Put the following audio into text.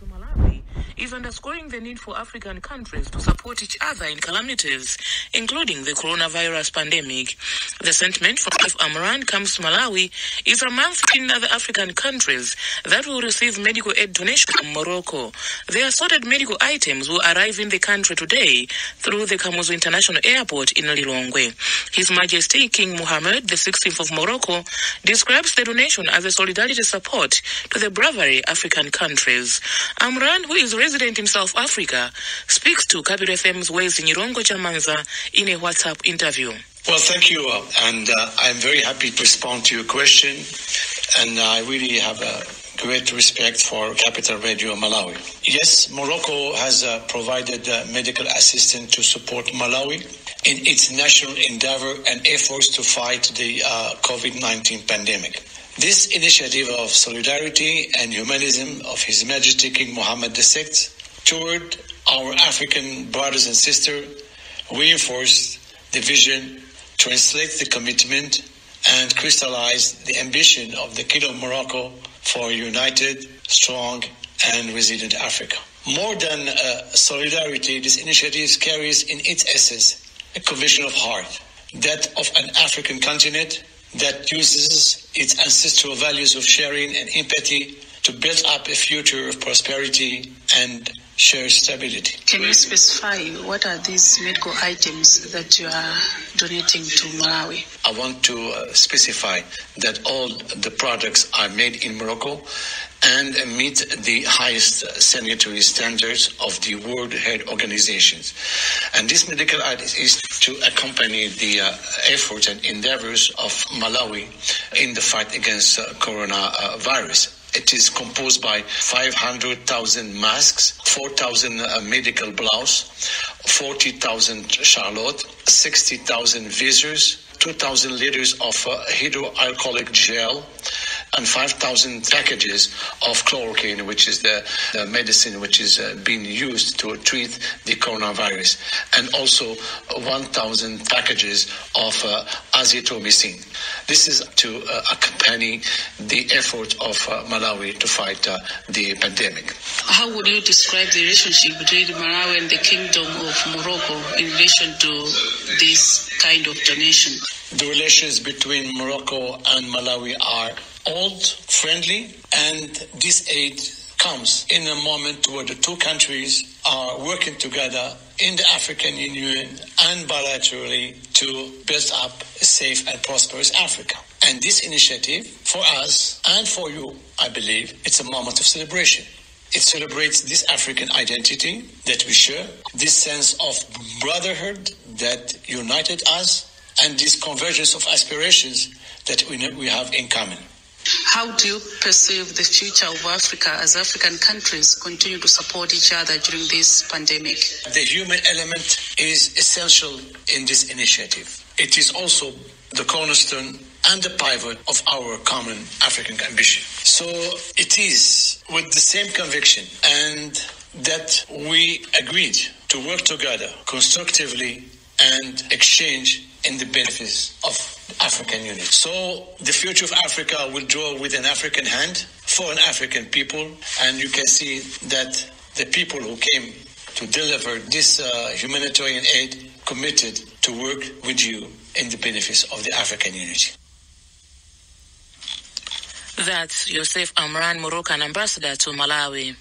to Malawi is underscoring the need for African countries to support each other in calamities, including the coronavirus pandemic. The sentiment from Chief Amran comes to Malawi is a month in other African countries that will receive medical aid donation from Morocco. The assorted medical items will arrive in the country today through the Kamuzu International Airport in Lilongwe. His Majesty King Mohammed XVI of Morocco describes the donation as a solidarity support to the bravery African countries. Amran, who is resident in South Africa, speaks to Capital FM's Wezi Nyirongo Chamanza in a WhatsApp interview. Well, thank you, and I'm very happy to respond to your question, and I really have a great respect for Capital Radio Malawi. Yes, Morocco has provided medical assistance to support Malawi in its national endeavor and efforts to fight the COVID-19 pandemic. This initiative of solidarity and humanism of His Majesty King Mohammed VI toward our African brothers and sisters reinforced the vision, translate the commitment, and crystallize the ambition of the King of Morocco for a united, strong, and resilient Africa. More than solidarity, this initiative carries in its essence a conviction of heart, that of an African continent that uses its ancestral values of sharing and empathy to build up a future of prosperity and shared stability. Can you specify what are these medical items that you are donating to Malawi? I want to specify that all the products are made in Morocco and meet the highest sanitary standards of the World Health Organization. And this medical aid is to accompany the efforts and endeavors of Malawi in the fight against coronavirus. It is composed by 500,000 masks, 4,000 medical gloves, 40,000 Charlotte, 60,000 visors, 2,000 liters of hydroalcoholic gel, and 5,000 packages of chloroquine, which is the medicine which is being used to treat the coronavirus, and also 1,000 packages of azithromycin. This is to accompany the effort of Malawi to fight the pandemic. How would you describe the relationship between Malawi and the Kingdom of Morocco in relation to this kind of donation? The relations between Morocco and Malawi are old, friendly, and this aid comes in a moment where the two countries are working together in the African Union and bilaterally to build up a safe and prosperous Africa. And this initiative, for us and for you, I believe, it's a moment of celebration. It celebrates this African identity that we share, this sense of brotherhood that united us, and this convergence of aspirations that we have in common. How do you perceive the future of Africa as African countries continue to support each other during this pandemic? The human element is essential in this initiative. It is also the cornerstone and the pivot of our common African ambition. So it is with the same conviction and that we agreed to work together constructively and exchange in the benefits of African unity. So the future of Africa will draw with an African hand for an African people, and you can see that the people who came to deliver this humanitarian aid committed to work with you in the benefits of the African unity. That's Joseph Amran, Moroccan ambassador to Malawi.